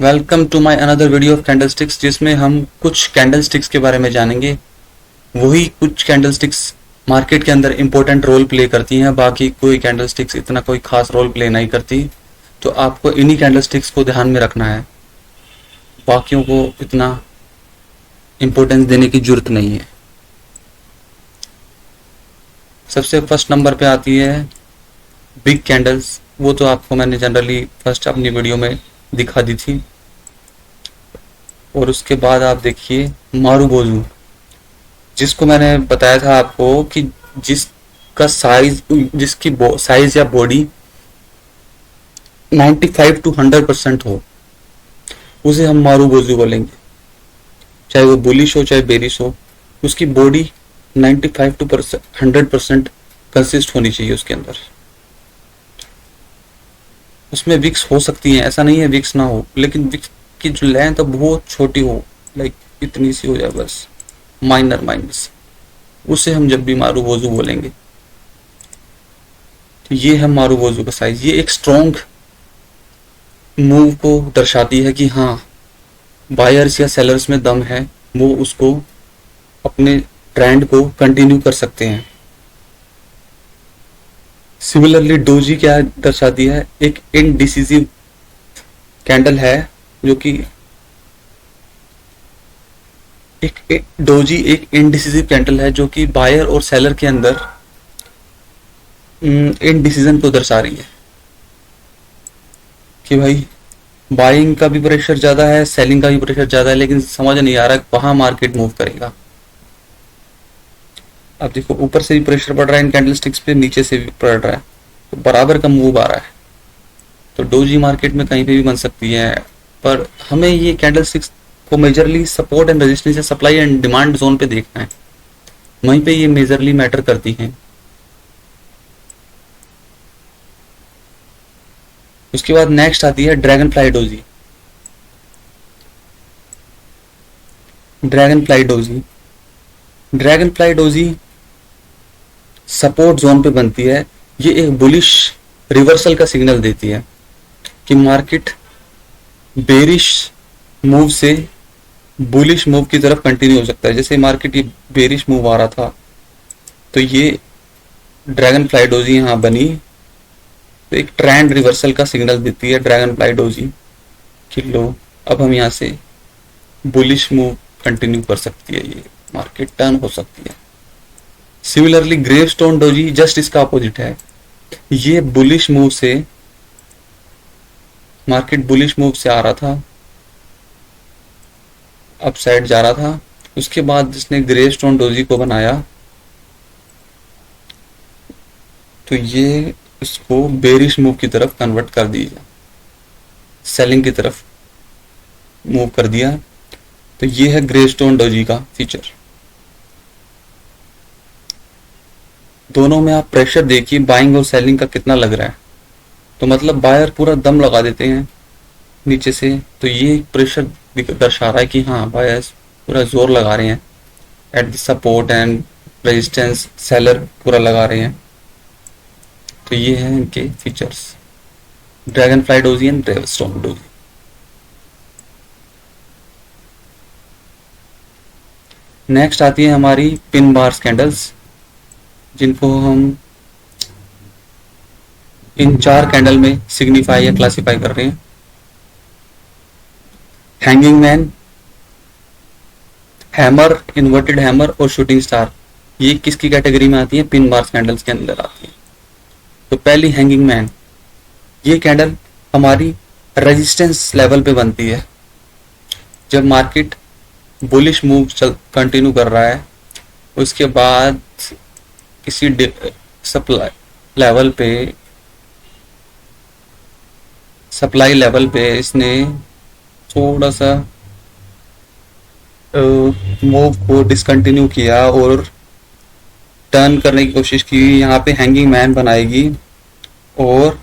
Welcome to my another video of candlesticks, जिसमें हम कुछ कैंडलस्टिक्स के बारे में जानेंगे। वही कुछ कैंडलस्टिक्स मार्केट के अंदर इंपॉर्टेंट रोल प्ले करती हैं, बाकी कोई कैंडलस्टिक्स इतना कोई खास रोल प्ले नहीं करती। तो आपको इन्हीं कैंडलस्टिक्स को ध्यान में रखना है, बाकियों को इतना इंपॉर्टेंस देने की जरूरत नहीं है। सबसे फर्स्ट नंबर पे आती है बिग कैंडल्स। वो तो आपको मैंने जनरली फर्स्ट अपनी वीडियो में दिखा दी थी। और उसके बाद आप देखिए मारुबोजू, जिसको मैंने बताया था आपको कि जिसका साइज जिसकी साइज या बॉडी 95 टू 100% हो, उसे हम मारुबोजू बोलेंगे। चाहे वो बुलिश हो चाहे बेरिश हो, उसकी बॉडी 95 टू 100% कंसिस्ट होनी चाहिए उसके अंदर। उसमें विक्स हो सकती है, ऐसा नहीं है विक्स ना हो, लेकिन विक्स की जो लेंथ है बहुत छोटी हो, लाइक इतनी सी हो जाए बस, माइनर माइनस, उसे हम जब भी मारुबोजू बोलेंगे। तो ये है मारुबोजू का साइज। ये एक स्ट्रॉन्ग मूव को दर्शाती है कि हाँ, बायर्स या सेलर्स में दम है, वो उसको अपने ट्रेंड को कंटिन्यू कर सकते हैं। सिमिलरली डोजी क्या दर्शाती है, एक इनडिसिसिव कैंडल है, जो कि एक डोजी एक इनडिसिसिव कैंडल है जो कि बायर और सेलर के अंदर इनडिसीजन को दर्शा रही है कि भाई बाइंग का भी प्रेशर ज्यादा है, सेलिंग का भी प्रेशर ज्यादा है, लेकिन समझ नहीं आ रहा कहाँ मार्केट मूव करेगा। अब देखो ऊपर से भी प्रेशर पड़ रहा है इन कैंडलस्टिक्स पे, नीचे से भी पड़ रहा है, तो बराबर का मूव आ रहा है। तो डोजी मार्केट में कहीं पे भी बन सकती है, पर हमें ये कैंडलस्टिक्स को मेजरली सपोर्ट एंड रेजिस्टेंस या सप्लाई एंड डिमांड जोन पे देखना है, वहीं पे ये मेजरली मैटर करती हैं। उसके बाद नेक्स्ट आती है dragon fly doji. Dragon fly doji dragon fly doji support zone पे बनती है। ये एक बुलिश रिवर्सल का सिग्नल देती है कि मार्केट बेरिश मूव से बुलिश मूव की तरफ कंटिन्यू हो सकता है। जैसे मार्केट ये बेरिश मूव आ रहा था, तो ये ड्रैगन फ्लाई डोजी यहाँ बनी, तो एक ट्रेंड रिवर्सल का सिग्नल देती है ड्रैगन फ्लाई डोजी कि लो, अब हम यहाँ से बुलिश मूव कंटिन्यू कर सकती है, ये मार्केट टर्न हो सकती है। सिमिलरली ग्रेवस्टोन डोजी जस्ट इसका अपोजिट है। ये बुलिश मूव से, मार्केट बुलिश मूव से आ रहा था, अप साइड जा रहा था, उसके बाद जिसने ग्रेवस्टोन डोजी को बनाया, तो ये इसको बेरिश मूव की तरफ कन्वर्ट कर दिया, सेलिंग की तरफ मूव कर दिया। तो ये है ग्रेवस्टोन डोजी का फीचर। दोनों में आप प्रेशर देखिए बाइंग और सेलिंग का कितना लग रहा है, तो मतलब बायर पूरा दम लगा देते हैं नीचे से, तो ये प्रेशर दर्शा रहा है कि हाँ, बायर्स पूरा जोर लगा रहे हैं at the support and resistance, seller पूरा लगा रहे हैं। तो ये है इनके features, dragon fly doji and gravestone doji. Next आती है हमारी पिन बार्स कैंडल्स, जिनको हम इन 4 कैंडल में सिग्निफाई या क्लासिफाई कर रहे हैं। Hanging man, hammer, inverted hammer और शूटिंग स्टार, ये किसकी कैटेगरी में आती है? पिन बार्स कैंडल्स के अंदर आती है। तो पहली हैंगिंग मैन, ये कैंडल हमारी रेजिस्टेंस लेवल पे बनती है। जब मार्केट बुलिश मूव कंटिन्यू कर रहा है, उसके बाद किसी सप्लाई लेवल पे इसने थोड़ा सा मूव को डिसकंटिन्यू किया और टर्न करने की कोशिश की, यहाँ पे हैंगिंग मैन बनाएगी और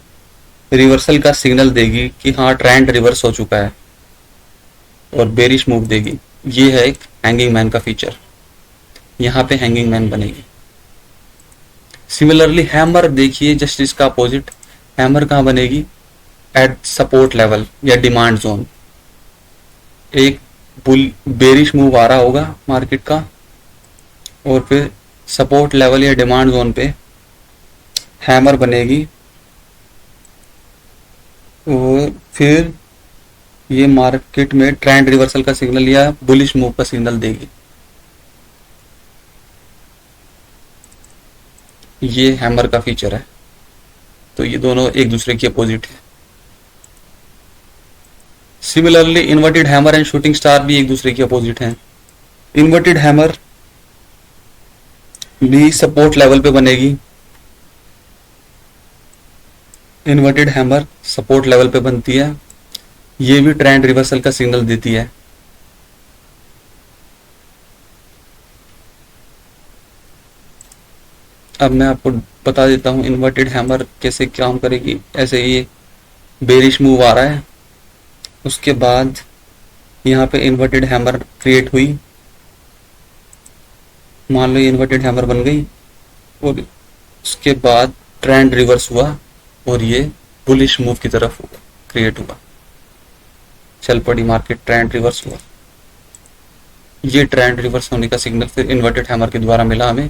रिवर्सल का सिग्नल देगी कि हाँ, ट्रेंड रिवर्स हो चुका है, और बेरिश मूव देगी। ये है एक हैंगिंग मैन का फीचर, यहाँ पे हैंगिंग मैन बनेगी। सिमिलरली हैमर देखिए, जस्ट इसका अपोजिट। हैमर कहाँ बनेगी? एट सपोर्ट लेवल या डिमांड जोन। एक बुल बेरिश मूव आ रहा होगा मार्केट का, और फिर सपोर्ट लेवल या डिमांड जोन पे हैमर बनेगी, और फिर ये मार्केट में ट्रेंड रिवर्सल का सिग्नल या बुलिश मूव का सिग्नल देगी। ये हैमर का फीचर है। तो ये दोनों एक दूसरे की अपोजिट है। Similarly inverted hammer and shooting star भी एक दूसरे की अपोजिट हैं। इन्वर्टेड हैमर भी सपोर्ट लेवल पे बनेगी, इन्वर्टेड हैमर सपोर्ट लेवल पे बनती है, ये भी ट्रेंड रिवर्सल का सिग्नल देती है। अब मैं आपको बता देता हूँ इन्वर्टेड हैमर कैसे काम करेगी। ऐसे ये बेरिश मूव आ रहा है, उसके बाद यहाँ पे इन्वर्टेड हैमर क्रिएट हुई, मान लो ये इन्वर्टेड हैमर बन गई, और उसके बाद ट्रेंड रिवर्स हुआ और ये बुलिश मूव की तरफ क्रिएट हुआ, चल पड़ी मार्केट, ट्रेंड रिवर्स हुआ। ये ट्रेंड रिवर्स होने का सिग्नल फिर इन्वर्टेड हैमर के द्वारा मिला हमें।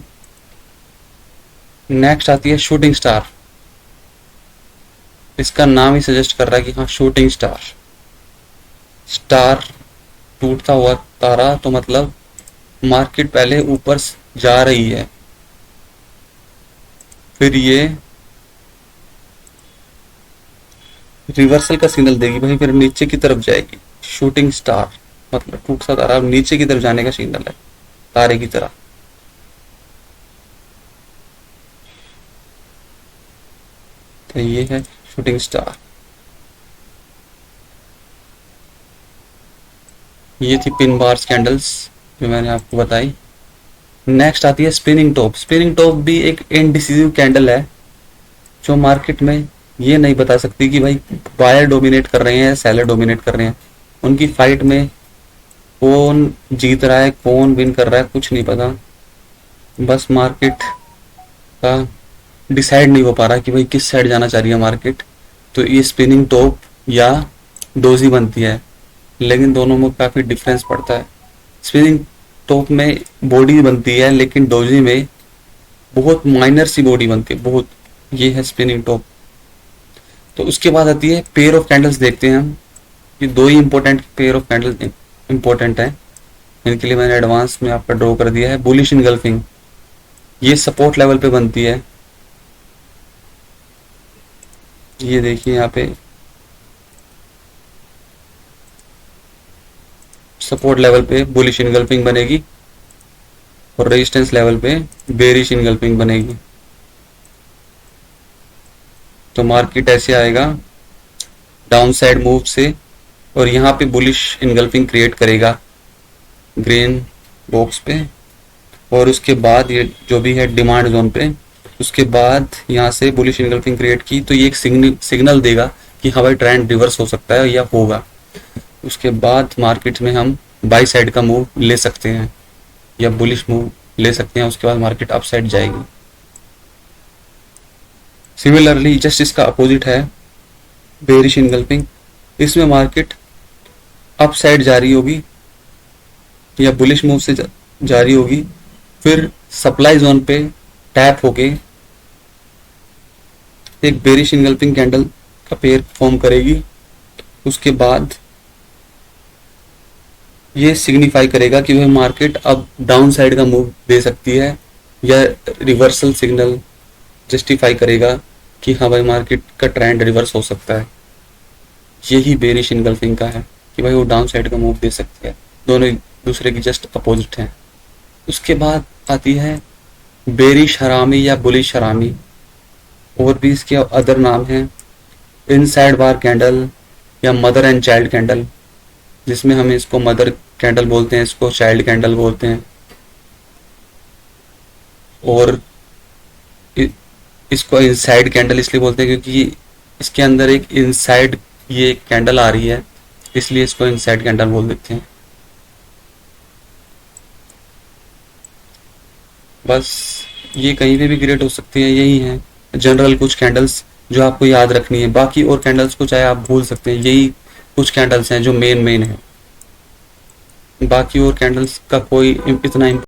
नेक्स्ट आती है शूटिंग स्टार। इसका नाम ही सजेस्ट कर रहा है कि हाँ शूटिंग स्टार, स्टार टूटता हुआ तारा, तो मतलब मार्केट पहले ऊपर जा रही है, फिर ये रिवर्सल का सिग्नल देगी भाई, फिर नीचे की तरफ जाएगी। शूटिंग स्टार मतलब टूटता तारा नीचे की तरफ जाने का सिग्नल है, तारे की तरह। तो ये है शूटिंग स्टार। ये थी पिन बार्स कैंडल्स जो मैंने आपको बताई। नेक्स्ट आती है स्पिनिंग टॉप। स्पिनिंग टॉप भी एक इनडिसिसिव कैंडल है जो मार्केट में ये नहीं बता सकती कि भाई बायर डोमिनेट कर रहे हैं या सेलर डोमिनेट कर रहे हैं। उनकी फाइट में कौन जीत रहा है, कौन विन कर रहा है, कुछ नहीं पता। बस मार्केट का डिसाइड नहीं हो पा रहा कि भाई किस साइड जाना चाह रही है मार्केट। तो ये स्पिनिंग टॉप या डोजी बनती है, लेकिन दोनों में काफ़ी डिफरेंस पड़ता है। स्पिनिंग टॉप में बॉडी बनती है, लेकिन डोजी में बहुत माइनर सी बॉडी बनती है, बहुत। ये है स्पिनिंग टॉप। तो उसके बाद आती है पेयर ऑफ कैंडल्स। देखते हैं हम, ये दो ही important pair of candles important है, इनके लिए मैंने एडवांस में आपका ड्रॉ कर दिया है। बुलिश इनगल्फिंग, ये सपोर्ट लेवल पे बनती है। ये देखिए यहाँ पे सपोर्ट लेवल पे बुलिश इनगल्फिंग बनेगी और रेजिस्टेंस लेवल पे बेरिश इनगल्फिंग बनेगी। तो मार्केट ऐसे आएगा डाउन साइड मूव से, और यहाँ पे बुलिश इनगल्फिंग क्रिएट करेगा ग्रीन बॉक्स पे, और उसके बाद ये जो भी है डिमांड जोन पे, उसके बाद यहाँ से बुलिश इनगल्फिंग क्रिएट की, तो ये एक सिग्नल देगा कि हाँ भाई ट्रेंड रिवर्स हो सकता है या होगा। उसके बाद मार्केट में हम बाई साइड का मूव ले सकते हैं या बुलिश मूव ले सकते हैं, उसके बाद मार्केट अप साइड जाएगी। सिमिलरली जस्ट इसका अपोजिट है बेरिश इनगल्फिंग। इसमें मार्केट अप साइड जा रही होगी या बुलिश मूव से जा रही होगी, फिर सप्लाई जोन पे टैप होके एक बेरिश इनगल्फिंग कैंडल का पेयर फॉर्म करेगी। उसके बाद ये सिग्निफाई करेगा कि वह मार्केट अब डाउन साइड का मूव दे सकती है, या रिवर्सल सिग्नल जस्टिफाई करेगा कि हाँ भाई मार्केट का ट्रेंड रिवर्स हो सकता है। यही बेरिश इनगल्फिंग का है कि भाई वो डाउन साइड का मूव दे सकती है। दोनों एक दूसरे की जस्ट अपोजिट हैं। उसके बाद आती है बेरिश हरामी या बुलिश हरामी, और भी इसके अदर नाम हैं। इनसाइड बार कैंडल या मदर एंड चाइल्ड कैंडल, जिसमें हम इसको मदर कैंडल बोलते हैं, इसको चाइल्ड कैंडल बोलते हैं। और इसको इनसाइड कैंडल इसलिए बोलते हैं क्योंकि इसके अंदर एक इनसाइड ये एक कैंडल आ रही है, इसलिए इसको इनसाइड कैंडल बोल देते हैं। बस ये कहीं पे भी क्रिएट हो सकती है। यही है जनरल कुछ कैंडल्स जो आपको याद रखनी है। बाकी और कैंडल्स को चाहे आप भूल सकते हैं, यही कुछ कैंडल्स हैं जो मेन है। बाकी और कैंडल्स का कोई इतना